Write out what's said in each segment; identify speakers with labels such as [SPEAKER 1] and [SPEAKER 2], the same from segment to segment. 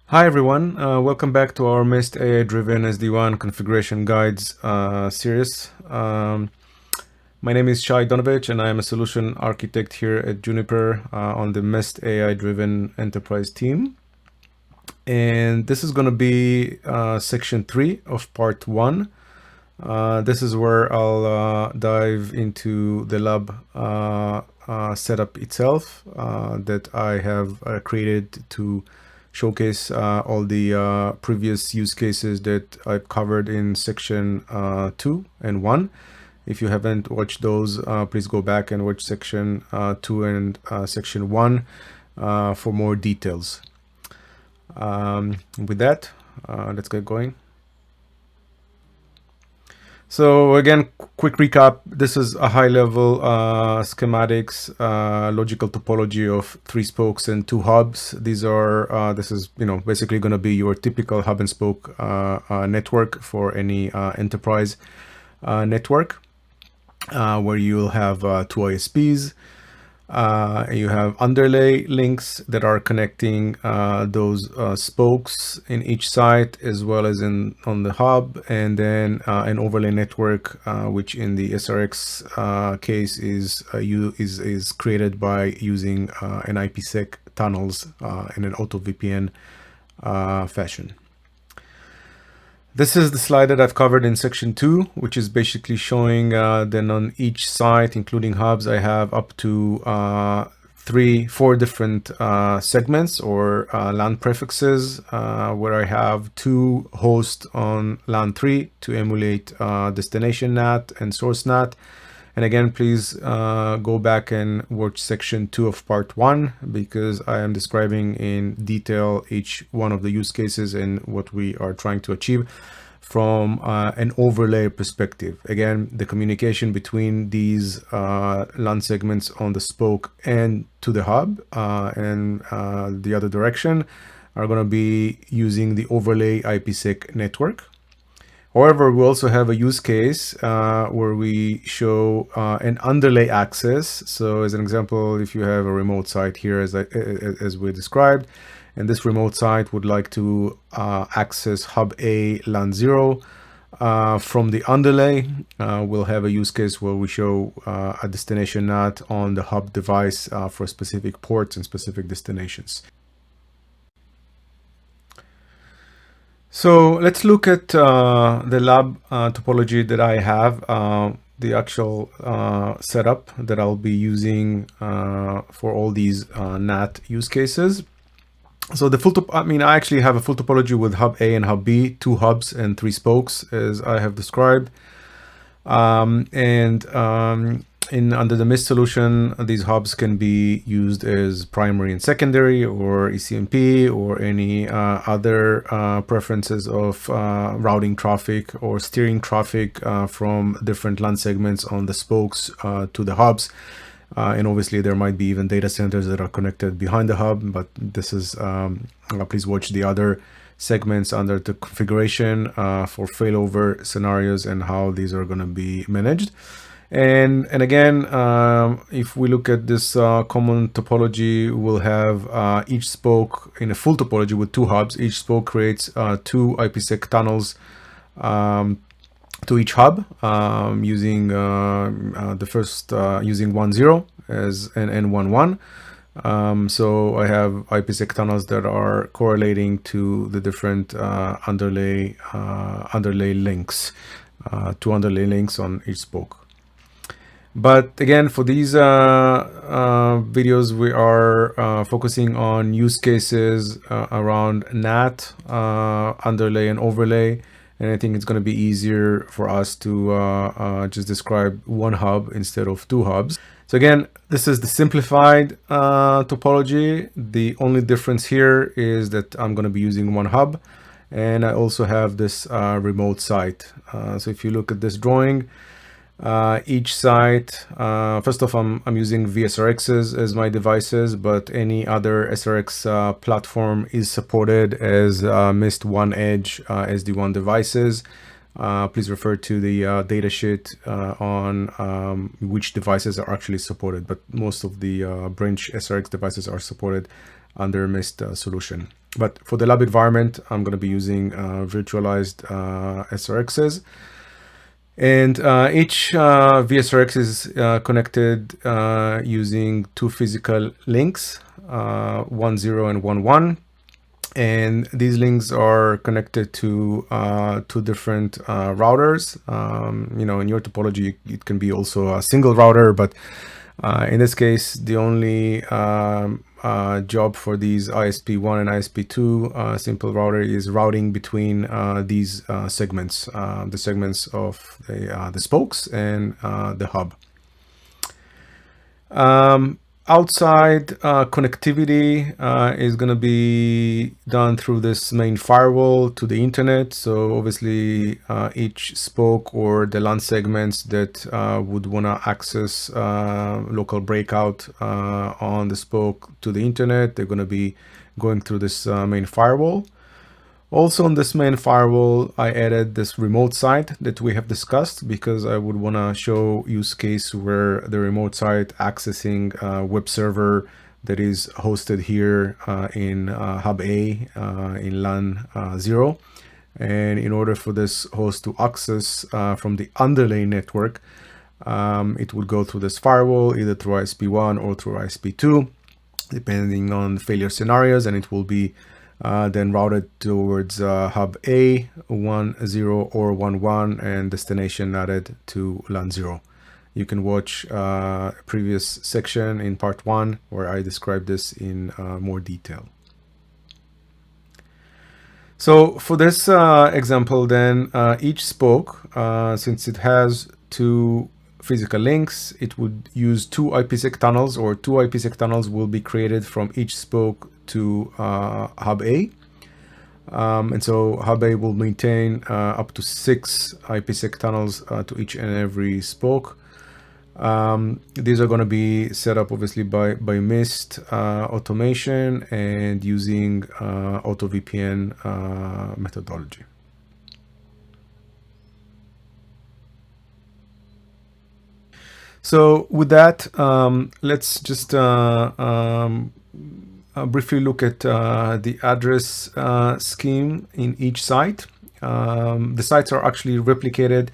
[SPEAKER 1] Hi everyone, welcome back to our Mist AI-driven SD-WAN configuration guides series. My name is Shai Donovich and I am a solution architect here at Juniper on the Mist AI-driven enterprise team. And this is going to be section 3 of part 1. This is where I'll dive into the lab setup itself that I have created to showcase all the previous use cases that I've covered in section 2 and 1. If you haven't watched those, please go back and watch section 2 and section 1 for more details. With that, let's get going. So again, quick recap. This is a high-level schematics, logical topology of 3 spokes and 2 hubs. This is basically going to be your typical hub and spoke network for any enterprise network, where you'll have 2 ISPs. You have underlay links that are connecting those spokes in each site as well as on the hub, and then an overlay network, which in the SRX case is created by using an IPsec tunnels in an auto VPN fashion. This is the slide that I've covered in section 2, which is basically showing then on each site, including hubs, I have up to 4 different segments or LAN prefixes, where I have 2 hosts on LAN 3 to emulate destination NAT and source NAT. And again, please go back and watch section 2 of part 1, because I am describing in detail each one of the use cases and what we are trying to achieve from an overlay perspective. Again, the communication between these LAN segments on the spoke and to the hub and the other direction are going to be using the overlay IPsec network. However, we also have a use case where we show an underlay access. So as an example, if you have a remote site here as we described, and this remote site would like to access hub A LAN 0 from the underlay, we'll have a use case where we show a destination NAT on the hub device for specific ports and specific destinations. So let's look at the lab topology that I have, the actual setup that I'll be using for all these NAT use cases. So I actually have a full topology with hub A and hub B, 2 hubs and 3 spokes, as I have described. Under the Mist solution, these hubs can be used as primary and secondary, or ECMP, or any other preferences of routing traffic or steering traffic from different LAN segments on the spokes to the hubs. And obviously there might be even data centers that are connected behind the hub, but this is, please watch the other segments under the configuration for failover scenarios and how these are going to be managed. And again, if we look at this common topology, we'll have each spoke in a full topology with 2 hubs. Each spoke creates 2 IPsec tunnels to each hub, using the first using 1.0 as and 1.1. So I have IPsec tunnels that are correlating to the different underlay links, 2 underlay links on each spoke. But again, for these videos, we are focusing on use cases around NAT, underlay and overlay. And I think it's going to be easier for us to just describe 1 hub instead of 2 hubs. So again, this is the simplified topology. The only difference here is that I'm going to be using 1 hub. And I also have this remote site. So if you look at this drawing, each site, first off, I'm using VSRXs as my devices, but any other SRX platform is supported as Mist One Edge SD-WAN devices. Please refer to the datasheet on which devices are actually supported, but most of the branch SRX devices are supported under Mist solution. But for the lab environment, I'm going to be using virtualized SRXs. And each VSRX is connected using two physical links, 1.0 and 1.1. And these links are connected to two different routers. In your topology, it can be also a single router, but in this case, the only job for these ISP1 and ISP2 simple router is routing between these segments, the segments of the spokes and the hub. Outside connectivity is going to be done through this main firewall to the internet. So obviously each spoke or the LAN segments that would want to access local breakout on the spoke to the internet, they're going to be going through this main firewall. Also on this main firewall, I added this remote site that we have discussed because I would want to show use case where the remote site accessing a web server that is hosted here in Hub A in LAN 0. And in order for this host to access from the underlay network, it would go through this firewall, either through ISP1 or through ISP2, depending on failure scenarios, and it will be then routed towards hub A, 1.0 or 1.1, and destination added to LAN 0. You can watch a previous section in part 1 where I described this in more detail. So for this example then, each spoke, since it has two physical links, it would use two IPsec tunnels, or two IPsec tunnels will be created from each spoke to Hub A. And so Hub A will maintain up to 6 IPsec tunnels to each and every spoke. These are going to be set up obviously by Mist automation and using AutoVPN methodology. So with that, let's just briefly look at the address scheme in each site. The sites are actually replicated.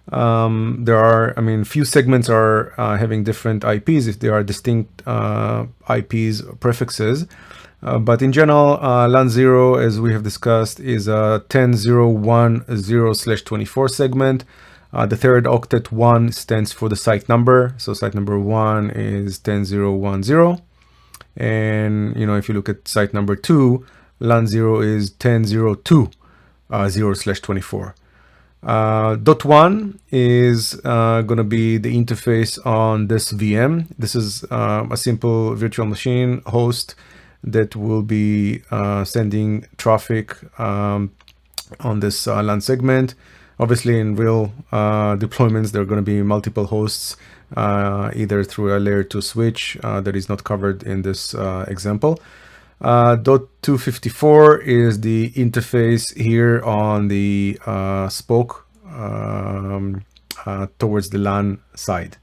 [SPEAKER 1] There are, few segments are having different IPs if they are distinct IPs prefixes. But in general, LAN 0, as we have discussed, is a 10.0.1.0/24 segment. The third octet 1 stands for the site number. So site number 1 is 10.0.1.0. And, if you look at site number 2, LAN 0 is 10.0.2.0/24. Dot 1 is going to be the interface on this VM. This is a simple virtual machine host that will be sending traffic on this LAN segment. Obviously, in real deployments, there are going to be multiple hosts, either through a layer 2 switch that is not covered in this example. .254 is the interface here on the spoke towards the LAN side.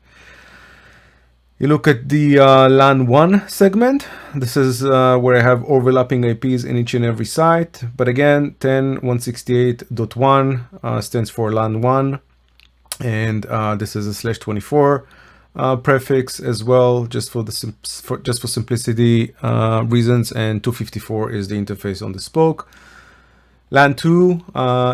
[SPEAKER 1] You look at the LAN 1 segment. This is where I have overlapping IPs in each and every site. But again, 10.168.1 stands for LAN 1. And this is a /24 prefix as well, just for simplicity reasons. And 254 is the interface on the spoke. LAN 2,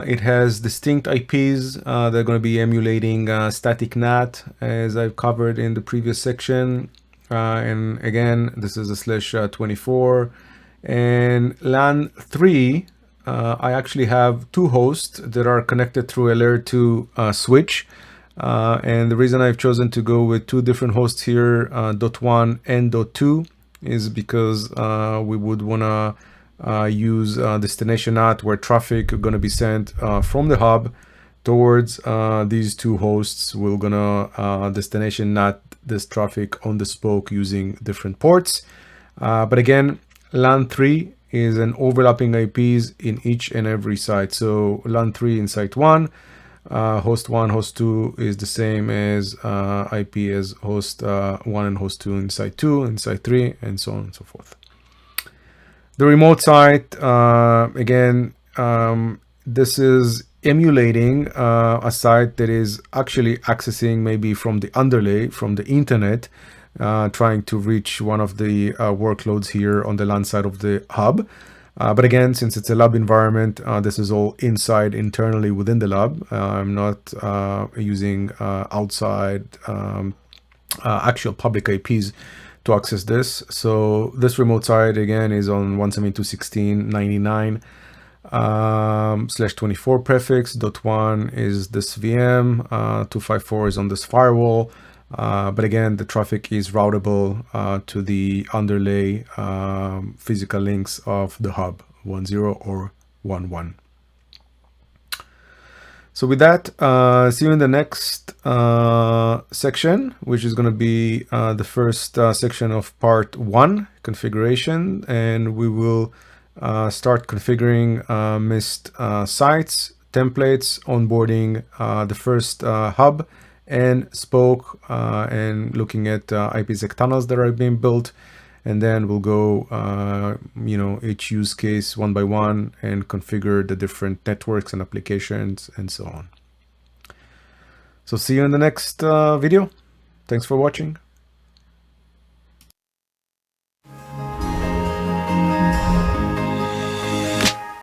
[SPEAKER 1] it has distinct IPs. They're going to be emulating static NAT, as I've covered in the previous section. And again, this is a /24. And LAN 3, I actually have two hosts that are connected through a layer 2 switch. And the reason I've chosen to go with two different hosts here, .1 and .2, is because we would want to use destination NAT, where traffic are going to be sent from the hub towards these two hosts. We're going to destination NAT this traffic on the spoke using different ports. But again, LAN 3 is an overlapping IPs in each and every site. So LAN 3 in site 1, host 1, host 2 is the same as IP as host 1 and host 2 in site 2, in site 3, and so on and so forth. The remote site, again, this is emulating a site that is actually accessing maybe from the underlay, from the internet, trying to reach one of the workloads here on the LAN side of the hub. But again, since it's a lab environment, this is all inside internally within the lab. I'm not using outside actual public IPs to access this. So this remote site again is on 172.16.99 /24 prefix. .1 is this VM. 254 is on this firewall. But again, the traffic is routable to the underlay physical links of the hub 10 or 11. So with that, see you in the next section, which is going to be the first section of part 1, configuration, and we will start configuring missed sites, templates, onboarding the first hub and spoke, and looking at IPsec tunnels that are being built. And then we'll go, each use case one by one and configure the different networks and applications and so on. So see you in the next video. Thanks for watching.